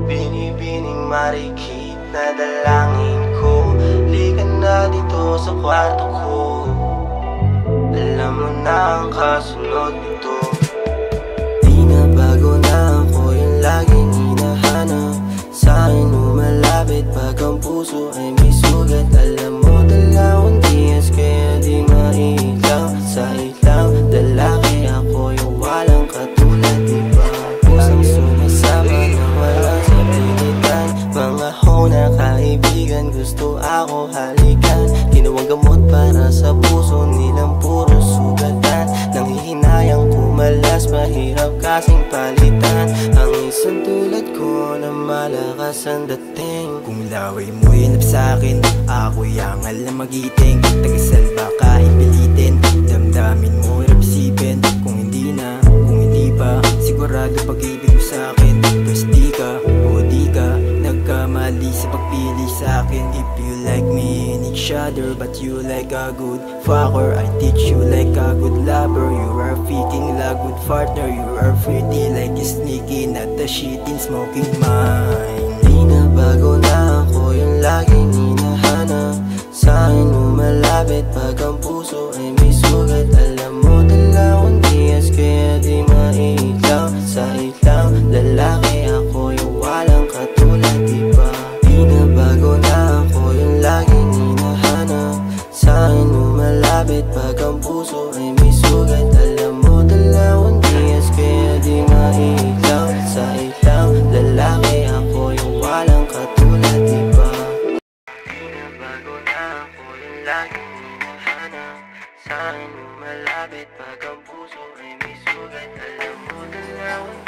Binibining marikit na dalangin ko, halika na dito sa kwarto ko. Alam mo na ang kasunod nito. Di na bago na ako yung laging hinahanap. Sa akin lumalapit pag ang puso ay may sugat. Alam mo dalawang diyas kaya di mailaw. Sa ilaw, lalaki ako yung walang katulad, diba? Pusang sumasama na wala sa pilitan. Mga hona kaibigan, gusto ako halikan. Ginawang gamot para sa puso nilang puro sugatan. Nanghihinayang kumalas, mahirap kasing palitan. Ang isang tulad ko na malakas ang dating. Kung laway mo hinap sa'kin, ako'y angal na magiting. Tagisalba kahit pilitin, damdamin mo hirap isipin. Kung hindi na, kung hindi pa, sigurado pag-ibig mo sa'kin. Pues di ka, o di ka nagkamali sa pagpili sa'kin. If you like me in each other, but you like a good fucker, I teach you like a good lover. You are fitting like good partner. You are pretty like a sneaky, not a shitting smoking mine. Di na bago na ako yung laging hinahanap. Sa akin lumalapit pag ang puso ay may sugat. Alam mo dalawang diyas kaya di mailaw. Sa ilaw, lalaki ako yung walang katulad, diba? Di na bago na ako yung laging hinahanap. Sa akin lumalapit pag ang puso ay may sugat. Alam mo dalawang diyas kaya di mailaw. Sa ilaw, lalaki ako yung walang katulad, diba? Di na bago na ako yung laging hinahanap. Sa akin lumalapit pag ang puso ay may sugat. Alam mo dalawang